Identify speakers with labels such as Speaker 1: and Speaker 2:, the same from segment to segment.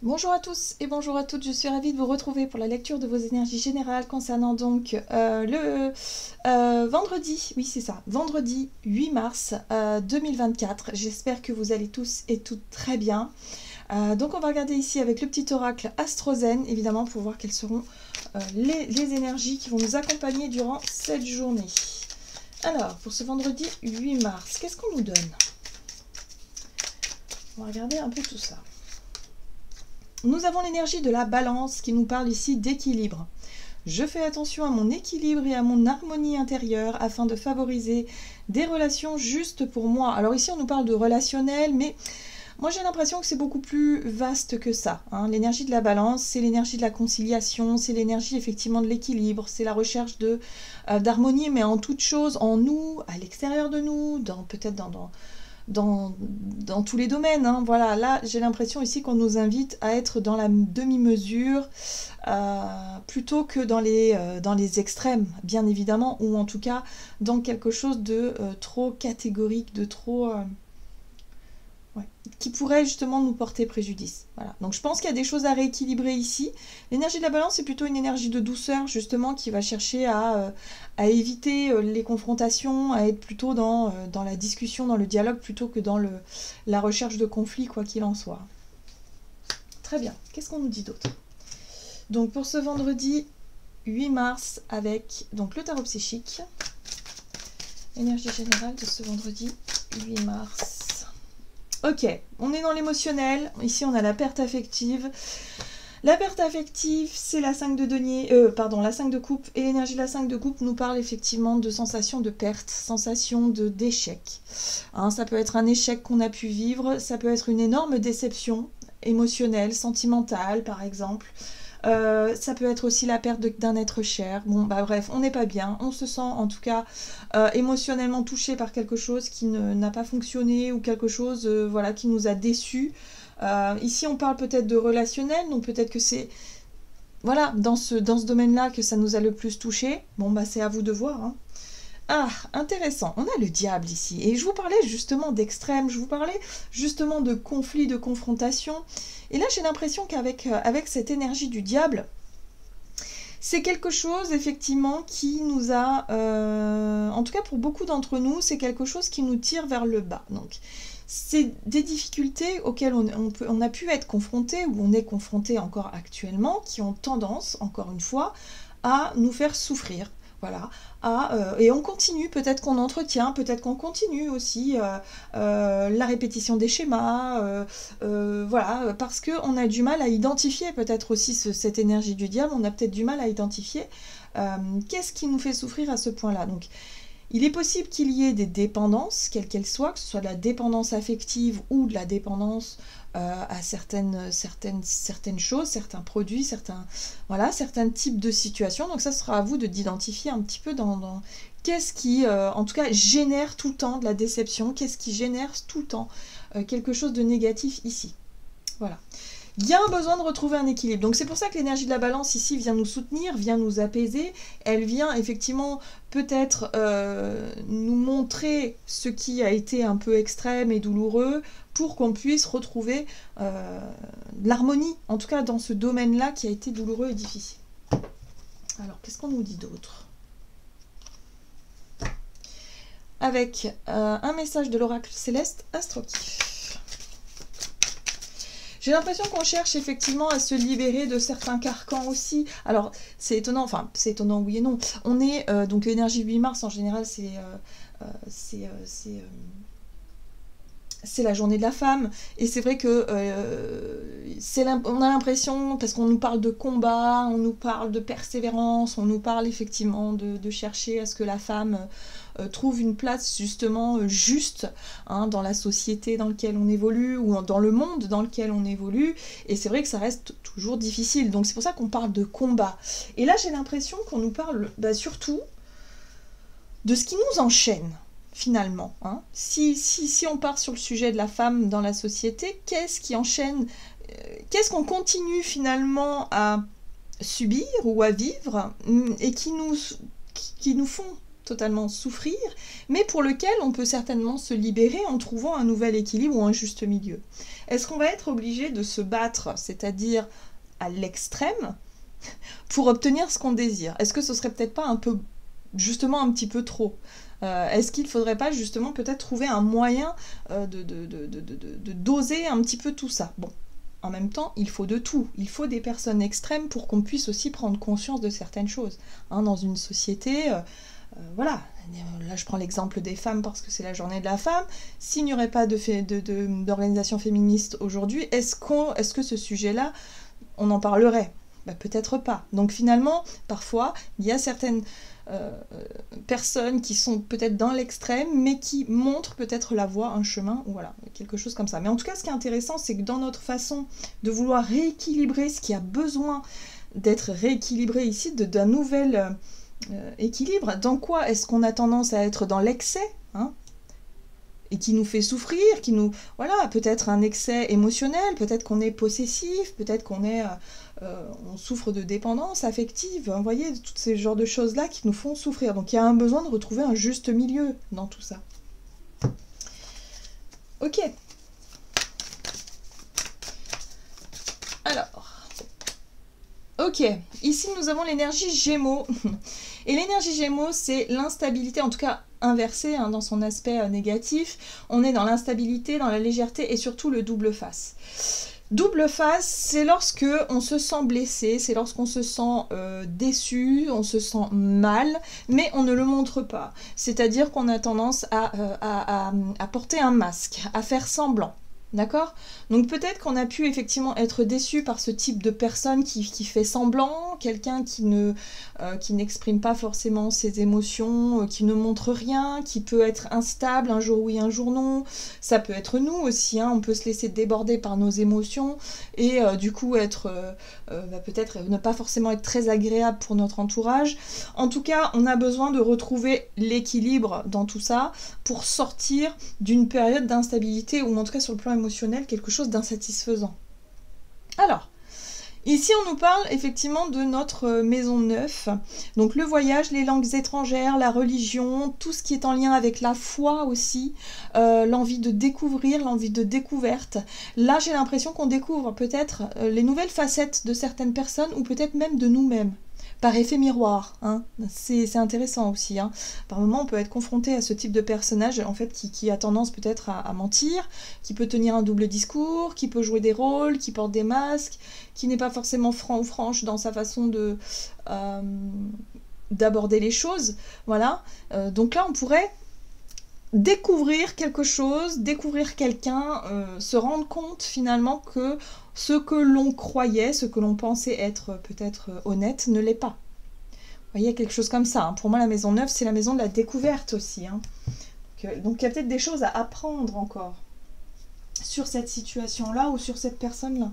Speaker 1: Bonjour à tous et bonjour à toutes, je suis ravie de vous retrouver pour la lecture de vos énergies générales concernant donc le vendredi, oui c'est ça, vendredi 8 mars 2024. J'espère que vous allez tous et toutes très bien. Donc on va regarder ici avec le petit oracle Astrozen, évidemment, pour voir quelles seront les énergies qui vont nous accompagner durant cette journée. Alors, pour ce vendredi 8 mars, qu'est-ce qu'on nous donne? On va regarder un peu tout ça. Nous avons l'énergie de la balance qui nous parle ici d'équilibre. Je fais attention à mon équilibre et à mon harmonie intérieure afin de favoriser des relations justes pour moi. Alors ici on nous parle de relationnel, mais moi j'ai l'impression que c'est beaucoup plus vaste que ça. Hein. L'énergie de la balance, c'est l'énergie de la conciliation, c'est l'énergie effectivement de l'équilibre, c'est la recherche d'harmonie, mais en toute chose, en nous, à l'extérieur de nous, peut-être dans tous les domaines. Hein. Voilà, là j'ai l'impression ici qu'on nous invite à être dans la demi-mesure plutôt que dans les extrêmes, bien évidemment, ou en tout cas dans quelque chose de trop catégorique, de trop... ouais, qui pourrait justement nous porter préjudice. Voilà. Donc je pense qu'il y a des choses à rééquilibrer ici. L'énergie de la balance, c'est plutôt une énergie de douceur, justement, qui va chercher à éviter les confrontations, à être plutôt dans la discussion, dans le dialogue, plutôt que dans la recherche de conflits, quoi qu'il en soit. Très bien. Qu'est-ce qu'on nous dit d'autre? Donc pour ce vendredi 8 mars, avec donc le tarot psychique, énergie générale de ce vendredi 8 mars. Ok, on est dans l'émotionnel. Ici, on a la perte affective. La perte affective, c'est la 5 de denier, la 5 de coupe. Et l'énergie de la 5 de coupe nous parle effectivement de sensation de perte, sensation d'échec. Hein, ça peut être un échec qu'on a pu vivre, ça peut être une énorme déception émotionnelle, sentimentale, par exemple. Ça peut être aussi la perte d'un être cher. Bon, bah bref, on n'est pas bien. On se sent en tout cas émotionnellement touché par quelque chose qui n'a pas fonctionné ou quelque chose voilà, qui nous a déçus. Ici, on parle peut-être de relationnel, donc peut-être que c'est voilà, dans ce domaine-là que ça nous a le plus touché. Bon, bah c'est à vous de voir. Hein. Ah, intéressant. On a le diable ici. Et je vous parlais justement d'extrême, je vous parlais justement de conflit, de confrontation. Et là, j'ai l'impression qu'avec avec cette énergie du diable, c'est quelque chose effectivement qui nous a, en tout cas pour beaucoup d'entre nous, c'est quelque chose qui nous tire vers le bas. Donc, c'est des difficultés auxquelles on a pu être confronté, ou on est confronté encore actuellement, qui ont tendance, encore une fois, à nous faire souffrir. Voilà, et on continue, peut-être qu'on entretient, peut-être qu'on continue aussi la répétition des schémas, voilà, parce qu'on a du mal à identifier peut-être aussi cette énergie du diable, on a peut-être du mal à identifier qu'est-ce qui nous fait souffrir à ce point-là. Donc, il est possible qu'il y ait des dépendances, quelles qu'elles soient, que ce soit de la dépendance affective ou de la dépendance à certaines choses, certains produits, certains types de situations. Donc ça sera à vous d'identifier un petit peu dans qu'est-ce qui, en tout cas, génère tout le temps de la déception, qu'est-ce qui génère tout le temps quelque chose de négatif ici. Voilà. Il y a un besoin de retrouver un équilibre. Donc c'est pour ça que l'énergie de la balance ici vient nous soutenir, vient nous apaiser. Elle vient effectivement peut-être nous montrer ce qui a été un peu extrême et douloureux pour qu'on puisse retrouver l'harmonie, en tout cas dans ce domaine-là qui a été douloureux et difficile. Alors qu'est-ce qu'on nous dit d'autre? Avec un message de l'oracle céleste Astrokif. J'ai l'impression qu'on cherche effectivement à se libérer de certains carcans aussi. Alors, c'est étonnant, enfin, c'est étonnant oui et non. On est, donc l'énergie 8 mars en général, c'est la journée de la femme. Et c'est vrai que on a l'impression, parce qu'on nous parle de combat, on nous parle de persévérance, on nous parle effectivement de chercher à ce que la femme trouve une place justement juste hein, dans la société dans laquelle on évolue ou dans le monde dans lequel on évolue. Et c'est vrai que ça reste toujours difficile. Donc c'est pour ça qu'on parle de combat. Et là, j'ai l'impression qu'on nous parle surtout de ce qui nous enchaîne. Finalement, hein. Si on part sur le sujet de la femme dans la société, qu'est-ce qui enchaîne, qu'est-ce qu'on continue finalement à subir ou à vivre et qui nous font totalement souffrir, mais pour lequel on peut certainement se libérer en trouvant un nouvel équilibre ou un juste milieu. Est-ce qu'on va être obligé de se battre, c'est-à-dire à l'extrême, pour obtenir ce qu'on désire? Est-ce que ce serait peut-être pas un peu, justement un petit peu trop? Est-ce qu'il ne faudrait pas justement peut-être trouver un moyen de doser un petit peu tout ça? Bon, en même temps, il faut de tout. Il faut des personnes extrêmes pour qu'on puisse aussi prendre conscience de certaines choses. Hein, dans une société, voilà, là je prends l'exemple des femmes parce que c'est la journée de la femme. S'il n'y aurait pas d'organisation féministe aujourd'hui, est-ce que ce sujet-là, on en parlerait? Bah, peut-être pas. Donc finalement, parfois, il y a certaines personnes qui sont peut-être dans l'extrême, mais qui montrent peut-être la voie, un chemin, ou voilà, quelque chose comme ça. Mais en tout cas, ce qui est intéressant, c'est que dans notre façon de vouloir rééquilibrer ce qui a besoin d'être rééquilibré ici, d'un nouvel équilibre, dans quoi est-ce qu'on a tendance à être dans l'excès, hein, et qui nous fait souffrir, qui nous... Voilà, peut-être un excès émotionnel, peut-être qu'on est possessif, peut-être qu'on est... on souffre de dépendance affective, vous voyez, tous ces genres de choses-là qui nous font souffrir. Donc il y a un besoin de retrouver un juste milieu dans tout ça. Ok. Alors... Ok, ici nous avons l'énergie Gémeaux. Et l'énergie Gémeaux, c'est l'instabilité, en tout cas inversée, hein, dans son aspect négatif. On est dans l'instabilité, dans la légèreté et surtout le double face. Double face, c'est lorsque on se sent blessé, c'est lorsqu'on se sent déçu, on se sent mal, mais on ne le montre pas. C'est-à-dire qu'on a tendance à porter un masque, à faire semblant. D'accord? Donc peut-être qu'on a pu effectivement être déçu par ce type de personne qui fait semblant, quelqu'un qui n'exprime pas forcément ses émotions, qui ne montre rien, qui peut être instable, un jour oui, un jour non. Ça peut être nous aussi, hein, on peut se laisser déborder par nos émotions et du coup être peut-être ne pas forcément être très agréable pour notre entourage. En tout cas, on a besoin de retrouver l'équilibre dans tout ça pour sortir d'une période d'instabilité ou en tout cas sur le plan émotionnel, quelque chose d'insatisfaisant. Alors, ici on nous parle effectivement de notre maison 9, donc le voyage, les langues étrangères, la religion, tout ce qui est en lien avec la foi aussi, l'envie de découvrir, l'envie de découverte. Là j'ai l'impression qu'on découvre peut-être les nouvelles facettes de certaines personnes ou peut-être même de nous-mêmes. Par effet miroir, hein. C'est intéressant aussi. Hein. Par moments, on peut être confronté à ce type de personnage en fait, qui a tendance peut-être à mentir, qui peut tenir un double discours, qui peut jouer des rôles, qui porte des masques, qui n'est pas forcément franc ou franche dans sa façon d'aborder les choses. Voilà. Donc là, on pourrait découvrir quelque chose, découvrir quelqu'un, se rendre compte finalement que ce que l'on croyait, ce que l'on pensait être peut-être honnête, ne l'est pas. Vous voyez, quelque chose comme ça. Hein. Pour moi, la maison 9, c'est la maison de la découverte aussi. Hein. Donc, il y a peut-être des choses à apprendre encore sur cette situation-là ou sur cette personne-là.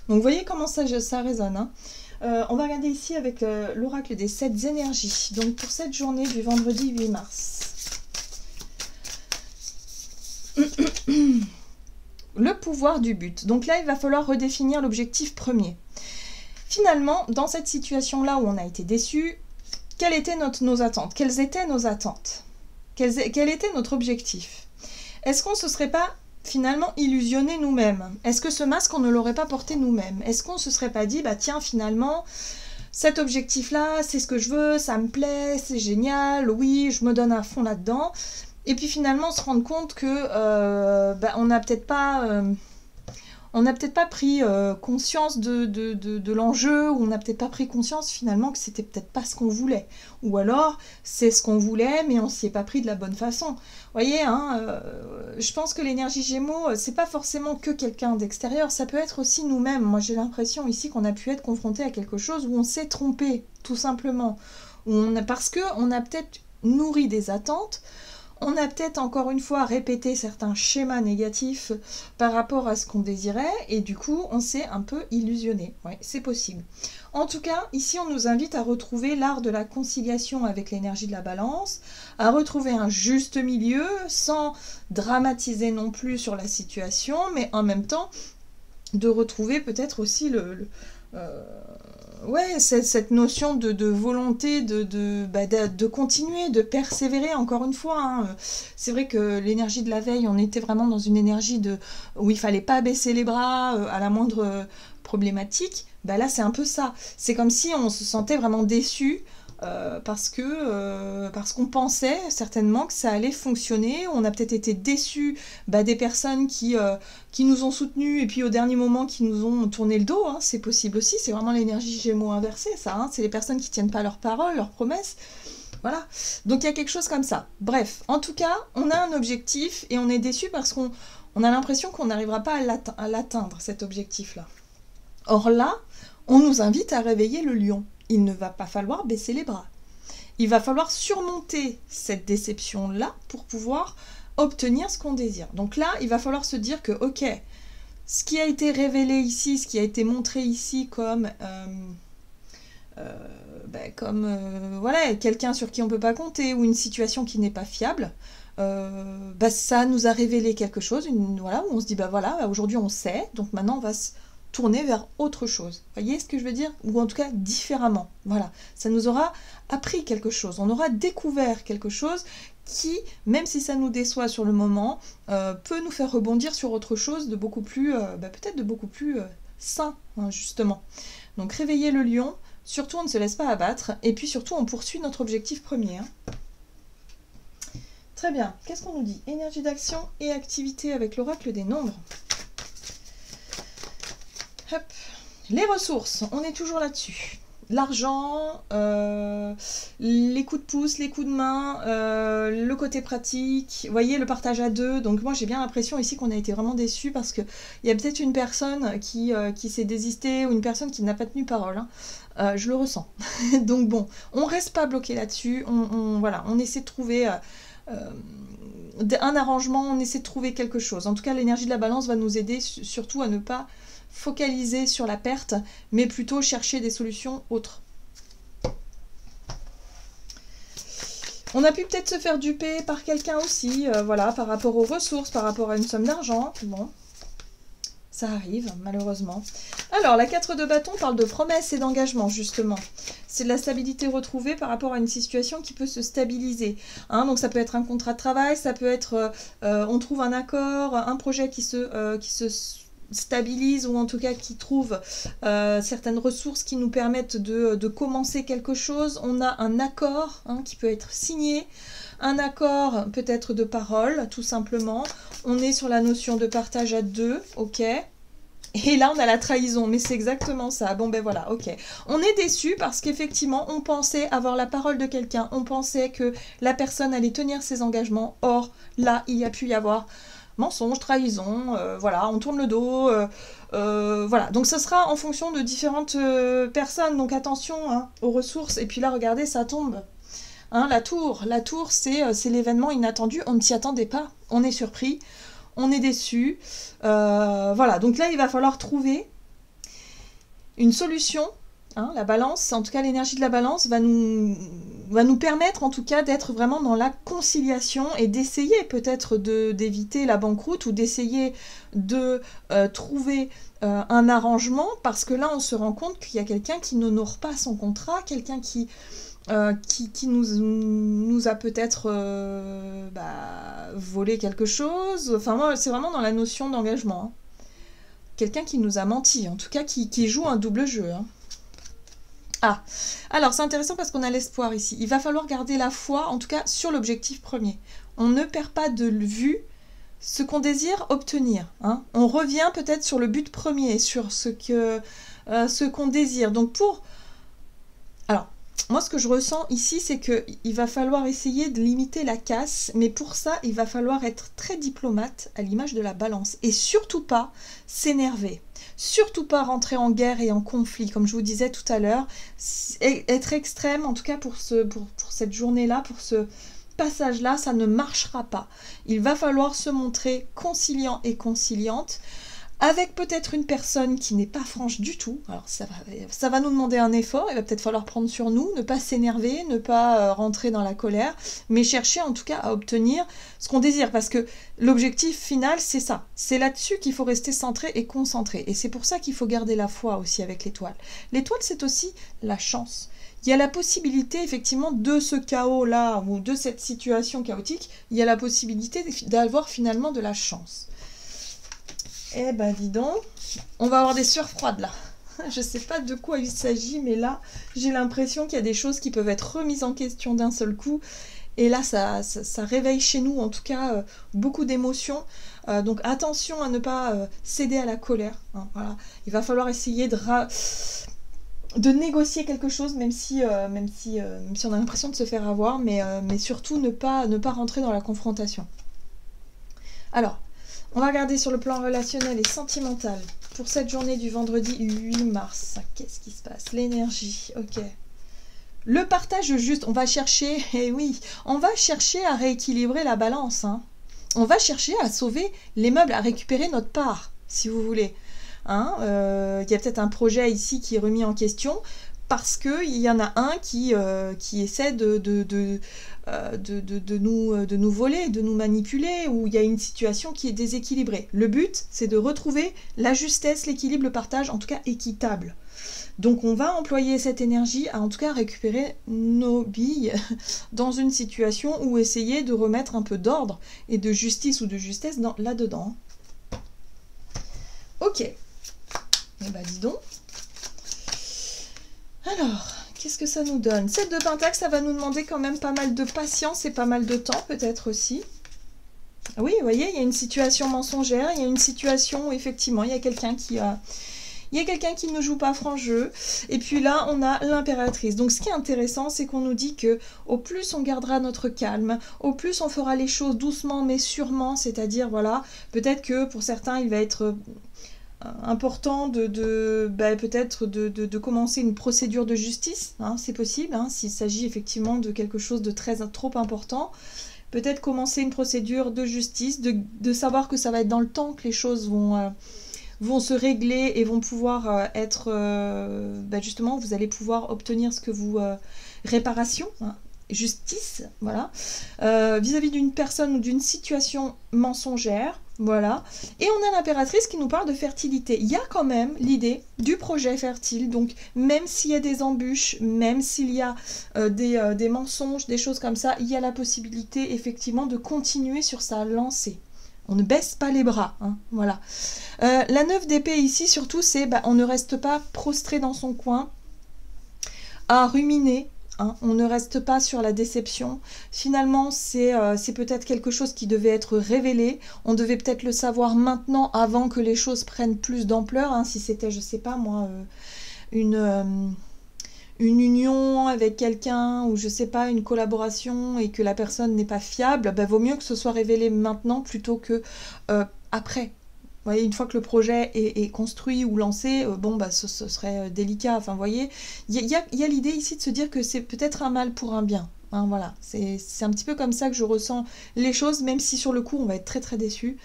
Speaker 1: Donc, vous voyez comment ça résonne. Hein. On va regarder ici avec l'oracle des 7 énergies. Donc, pour cette journée du vendredi 8 mars. Le pouvoir du but. Donc là, il va falloir redéfinir l'objectif premier. Finalement, dans cette situation-là où on a été déçu, quelles étaient nos attentes? Quelles étaient nos attentes? Quel était notre objectif? Est-ce qu'on ne se serait pas finalement illusionné nous-mêmes? Est-ce que ce masque, on ne l'aurait pas porté nous-mêmes? Est-ce qu'on ne se serait pas dit, bah tiens, finalement, cet objectif-là, c'est ce que je veux, ça me plaît, c'est génial, oui, je me donne à fond là-dedans. Et puis finalement, se rendre compte que on n'a peut-être pas pris conscience de l'enjeu, ou on n'a peut-être pas pris conscience finalement que c'était peut-être pas ce qu'on voulait. Ou alors, c'est ce qu'on voulait, mais on s'y est pas pris de la bonne façon. Vous voyez, hein, je pense que l'énergie Gémeaux, c'est pas forcément que quelqu'un d'extérieur, ça peut être aussi nous-mêmes. Moi, j'ai l'impression ici qu'on a pu être confronté à quelque chose où on s'est trompé, tout simplement. Parce qu'on a peut-être nourri des attentes. On a peut-être encore une fois répété certains schémas négatifs par rapport à ce qu'on désirait et du coup on s'est un peu illusionné. Oui, c'est possible. En tout cas, ici on nous invite à retrouver l'art de la conciliation avec l'énergie de la balance, à retrouver un juste milieu sans dramatiser non plus sur la situation, mais en même temps de retrouver peut-être aussi ouais, cette notion de volonté de continuer, de persévérer, encore une fois. Hein. C'est vrai que l'énergie de la veille, on était vraiment dans une énergie où il fallait pas baisser les bras à la moindre problématique. Bah là, c'est un peu ça. C'est comme si on se sentait vraiment déçu parce qu'on pensait certainement que ça allait fonctionner. On a peut-être été déçus des personnes qui nous ont soutenus et puis au dernier moment qui nous ont tourné le dos. Hein. C'est possible aussi, c'est vraiment l'énergie Gémeaux inversée, ça. Hein. C'est les personnes qui tiennent pas leurs paroles, leurs promesses. Voilà. Donc il y a quelque chose comme ça. Bref, en tout cas, on a un objectif et on est déçu parce qu'on a l'impression qu'on n'arrivera pas à l'atteindre, cet objectif-là. Or là, on nous invite à réveiller le lion. Il ne va pas falloir baisser les bras. Il va falloir surmonter cette déception-là pour pouvoir obtenir ce qu'on désire. Donc là, il va falloir se dire que, ok, ce qui a été révélé ici, ce qui a été montré ici comme voilà, quelqu'un sur qui on ne peut pas compter ou une situation qui n'est pas fiable, ça nous a révélé quelque chose, voilà, où on se dit, voilà, aujourd'hui on sait, donc maintenant on va se tourner vers autre chose. Vous voyez ce que je veux dire? Ou en tout cas différemment. Voilà. Ça nous aura appris quelque chose. On aura découvert quelque chose qui, même si ça nous déçoit sur le moment, peut nous faire rebondir sur autre chose de beaucoup plus, peut-être de beaucoup plus sain, hein, justement. Donc réveiller le lion, surtout on ne se laisse pas abattre, et puis surtout on poursuit notre objectif premier. Hein. Très bien. Qu'est-ce qu'on nous dit? Énergie d'action et activité avec l'oracle des nombres. Hop. Les ressources, on est toujours là-dessus. L'argent, les coups de pouce, les coups de main, le côté pratique, vous voyez, le partage à deux. Donc moi j'ai bien l'impression ici qu'on a été vraiment déçus parce qu'il y a peut-être une personne qui s'est désistée ou une personne qui n'a pas tenu parole. Hein. Je le ressens. Donc bon, on reste pas bloqué là-dessus. Voilà, on essaie de trouver un arrangement, on essaie de trouver quelque chose. En tout cas, l'énergie de la balance va nous aider surtout à ne pas focaliser sur la perte, mais plutôt chercher des solutions autres. On a pu peut-être se faire duper par quelqu'un aussi, voilà, par rapport aux ressources, par rapport à une somme d'argent. Bon, ça arrive, malheureusement. Alors, la 4 de bâton parle de promesses et d'engagement, justement. C'est de la stabilité retrouvée par rapport à une situation qui peut se stabiliser. Hein, donc, ça peut être un contrat de travail, ça peut être, on trouve un accord, un projet qui se stabilise ou en tout cas qui trouve certaines ressources qui nous permettent de commencer quelque chose. On a un accord qui peut être signé, un accord peut-être de parole tout simplement. On est sur la notion de partage à deux, ok. Et là on a la trahison, mais c'est exactement ça. Bon ben voilà, ok. On est déçu parce qu'effectivement on pensait avoir la parole de quelqu'un, on pensait que la personne allait tenir ses engagements. Or là il y a pu y avoir mensonge, trahison, voilà, on tourne le dos, voilà. Donc ce sera en fonction de différentes personnes, donc attention aux ressources. Et puis là, regardez, ça tombe. Hein, la tour, c'est l'événement inattendu, on ne s'y attendait pas, on est surpris, on est déçu. Voilà, donc là, il va falloir trouver une solution. Hein, la balance, en tout cas l'énergie de la balance va nous permettre en tout cas d'être vraiment dans la conciliation et d'essayer peut-être d'éviter la banqueroute ou d'essayer de trouver un arrangement, parce que là on se rend compte qu'il y a quelqu'un qui n'honore pas son contrat, quelqu'un qui nous a peut-être volé quelque chose. Enfin moi c'est vraiment dans la notion d'engagement. Hein. Quelqu'un qui nous a menti, en tout cas qui joue un double jeu. Hein. Ah, alors c'est intéressant parce qu'on a l'espoir ici. Il va falloir garder la foi, en tout cas sur l'objectif premier. On ne perd pas de vue ce qu'on désire obtenir. Hein. On revient peut-être sur le but premier, sur ce qu'on désire. Donc alors, moi ce que je ressens ici, c'est qu'il va falloir essayer de limiter la casse, mais pour ça, il va falloir être très diplomate à l'image de la balance. Et surtout pas s'énerver. Surtout pas rentrer en guerre et en conflit, comme je vous disais tout à l'heure. Être extrême, en tout cas pour cette journée-là, pour ce passage-là, ça ne marchera pas. Il va falloir se montrer conciliant et conciliante, avec peut-être une personne qui n'est pas franche du tout. Alors ça va nous demander un effort, il va peut-être falloir prendre sur nous, ne pas s'énerver, ne pas rentrer dans la colère, mais chercher en tout cas à obtenir ce qu'on désire, parce que l'objectif final, c'est ça. C'est là-dessus qu'il faut rester centré et concentré. Et c'est pour ça qu'il faut garder la foi aussi avec l'étoile. L'étoile, c'est aussi la chance. Il y a la possibilité, effectivement, de ce chaos-là, ou de cette situation chaotique, il y a la possibilité d'avoir finalement de la chance. Eh ben, dis donc, on va avoir des sueurs froides, là. Je ne sais pas de quoi il s'agit, mais là, j'ai l'impression qu'il y a des choses qui peuvent être remises en question d'un seul coup. Et là, ça réveille chez nous, en tout cas, beaucoup d'émotions. Donc, attention à ne pas céder à la colère. Hein, voilà. Il va falloir essayer de négocier quelque chose, même si on a l'impression de se faire avoir, mais surtout ne pas rentrer dans la confrontation. Alors, on va regarder sur le plan relationnel et sentimental pour cette journée du vendredi 8 mars. Qu'est-ce qui se passe? L'énergie, ok. Le partage juste, on va chercher, eh oui, on va chercher à rééquilibrer la balance. Hein. On va chercher à sauver les meubles, à récupérer notre part, si vous voulez. Hein, y a peut-être un projet ici qui est remis en question parce qu'il y en a un qui essaie de nous voler, de nous manipuler, ou il y a une situation qui est déséquilibrée. Le but, c'est de retrouver la justesse, l'équilibre, le partage, en tout cas équitable. Donc on va employer cette énergie à en tout cas récupérer nos billes dans une situation où essayer de remettre un peu d'ordre et de justice ou de justesse là-dedans. Ok. Eh ben dis donc. Alors, qu'est-ce que ça nous donne? 7 de Pentacle, ça va nous demander quand même pas mal de patience et pas mal de temps peut-être aussi. Oui, vous voyez, il y a une situation mensongère, il y a une situation où effectivement il y a quelqu'un qui a... Il y a quelqu'un qui ne joue pas franc jeu. Et puis là, on a l'impératrice. Donc ce qui est intéressant, c'est qu'on nous dit que au plus on gardera notre calme, au plus on fera les choses doucement mais sûrement. C'est-à-dire, voilà, peut-être que pour certains, il va être important peut-être de commencer une procédure de justice. Hein, c'est possible, hein, s'il s'agit effectivement de quelque chose de trop important. Peut-être commencer une procédure de justice, de savoir que ça va être dans le temps que les choses vont se régler et vont pouvoir être... justement, vous allez pouvoir obtenir ce que vous... réparation, hein, justice, voilà. Vis-à-vis d'une personne ou d'une situation mensongère, voilà. Et on a l'impératrice qui nous parle de fertilité. Il y a quand même l'idée du projet fertile, donc même s'il y a des embûches, même s'il y a des mensonges, des choses comme ça, il y a la possibilité effectivement de continuer sur sa lancée. On ne baisse pas les bras, hein, voilà. La 9 d'épée ici, surtout, c'est on ne reste pas prostré dans son coin à ruminer. Hein, on ne reste pas sur la déception. Finalement, c'est peut-être quelque chose qui devait être révélé. On devait peut-être le savoir maintenant avant que les choses prennent plus d'ampleur. Hein, si c'était, je sais pas moi, une union avec quelqu'un ou je sais pas, une collaboration et que la personne n'est pas fiable, vaut mieux que ce soit révélé maintenant plutôt que après. Vous voyez, une fois que le projet est construit ou lancé, ce serait délicat. Enfin, vous voyez, il y a l'idée ici de se dire que c'est peut-être un mal pour un bien. Hein, voilà, c'est un petit peu comme ça que je ressens les choses, même si sur le coup, on va être très très déçus.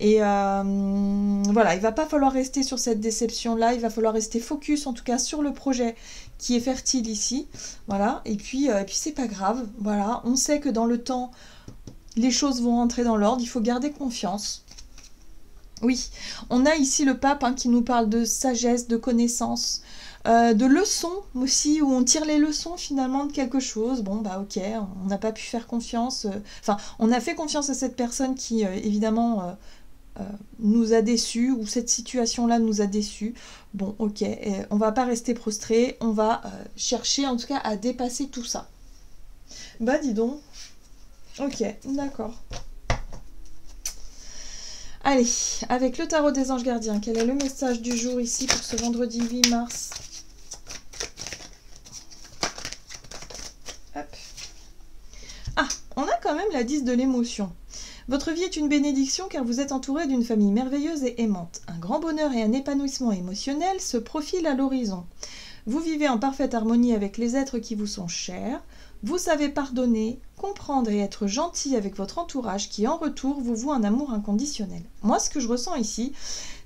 Speaker 1: Et voilà, il va pas falloir rester sur cette déception-là, il va falloir rester focus en tout cas sur le projet qui est fertile ici. Voilà, et puis c'est pas grave. Voilà, on sait que dans le temps, les choses vont rentrer dans l'ordre, il faut garder confiance. Oui, on a ici le pape qui nous parle de sagesse, de connaissance, de leçons aussi, où on tire les leçons finalement de quelque chose. Bon, ok, on n'a pas pu faire confiance. Enfin, on a fait confiance à cette personne qui, évidemment, nous a déçus, ou cette situation-là nous a déçus. Bon, ok, on va pas rester prostré, on va chercher en tout cas à dépasser tout ça. Bah, dis donc. Ok, d'accord. Allez, avec le tarot des anges gardiens, quel est le message du jour ici pour ce vendredi 8 mars? Hop. Ah, on a quand même la 10 de l'émotion. Votre vie est une bénédiction car vous êtes entouré d'une famille merveilleuse et aimante. Un grand bonheur et un épanouissement émotionnel se profilent à l'horizon. Vous vivez en parfaite harmonie avec les êtres qui vous sont chers. Vous savez pardonner, comprendre et être gentil avec votre entourage qui, en retour, vous voue un amour inconditionnel. Moi, ce que je ressens ici,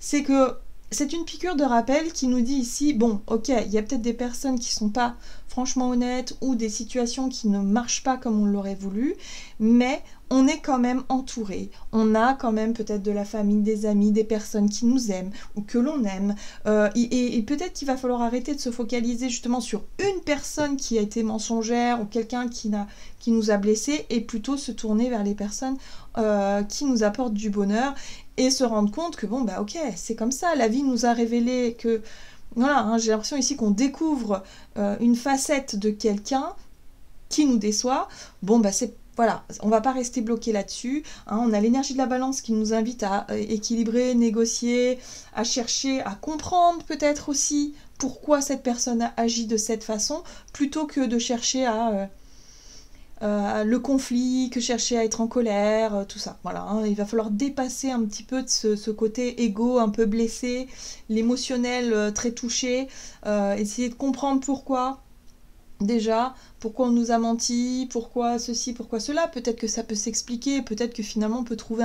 Speaker 1: c'est que c'est une piqûre de rappel qui nous dit ici, bon, ok, il y a peut-être des personnes qui sont pas franchement honnêtes ou des situations qui ne marchent pas comme on l'aurait voulu, mais on est quand même entouré. On a quand même peut-être de la famille, des amis, des personnes qui nous aiment ou que l'on aime. Et peut-être qu'il va falloir arrêter de se focaliser justement sur une personne qui a été mensongère ou quelqu'un qui nous a blessés et plutôt se tourner vers les personnes qui nous apportent du bonheur et se rendre compte que bon, bah ok, c'est comme ça, la vie nous a révélé que... Voilà, hein, j'ai l'impression ici qu'on découvre une facette de quelqu'un qui nous déçoit. Bon, bah c'est... Voilà, on va pas rester bloqué là-dessus. Hein, on a l'énergie de la balance qui nous invite à équilibrer, négocier, à chercher, à comprendre peut-être aussi pourquoi cette personne a agi de cette façon, plutôt que de chercher à... le conflit, que chercher à être en colère, tout ça. Voilà, hein, il va falloir dépasser un petit peu de ce côté égo un peu blessé, l'émotionnel très touché, essayer de comprendre pourquoi, déjà, pourquoi on nous a menti, pourquoi ceci, pourquoi cela. Peut-être que ça peut s'expliquer, peut-être que finalement on peut trouver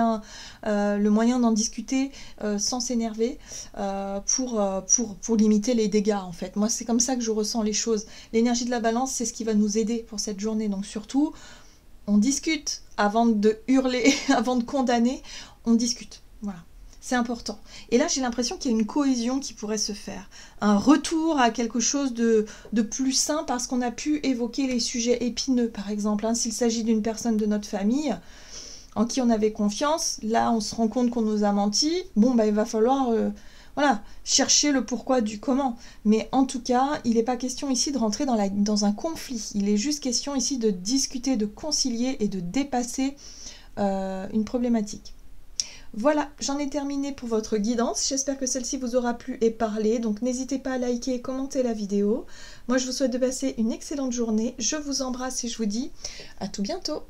Speaker 1: le moyen d'en discuter sans s'énerver pour limiter les dégâts en fait. Moi c'est comme ça que je ressens les choses. L'énergie de la balance c'est ce qui va nous aider pour cette journée. Donc surtout, on discute avant de hurler, avant de condamner, on discute. Voilà. C'est important. Et là, j'ai l'impression qu'il y a une cohésion qui pourrait se faire. Un retour à quelque chose de plus sain parce qu'on a pu évoquer les sujets épineux, par exemple. Hein, s'il s'agit d'une personne de notre famille en qui on avait confiance, là, on se rend compte qu'on nous a menti. Bon, bah, il va falloir voilà, chercher le pourquoi du comment. Mais en tout cas, il n'est pas question ici de rentrer dans un conflit. Il est juste question ici de discuter, de concilier et de dépasser une problématique. Voilà, j'en ai terminé pour votre guidance. J'espère que celle-ci vous aura plu et parlé. Donc n'hésitez pas à liker et commenter la vidéo. Moi, je vous souhaite de passer une excellente journée. Je vous embrasse et je vous dis à tout bientôt.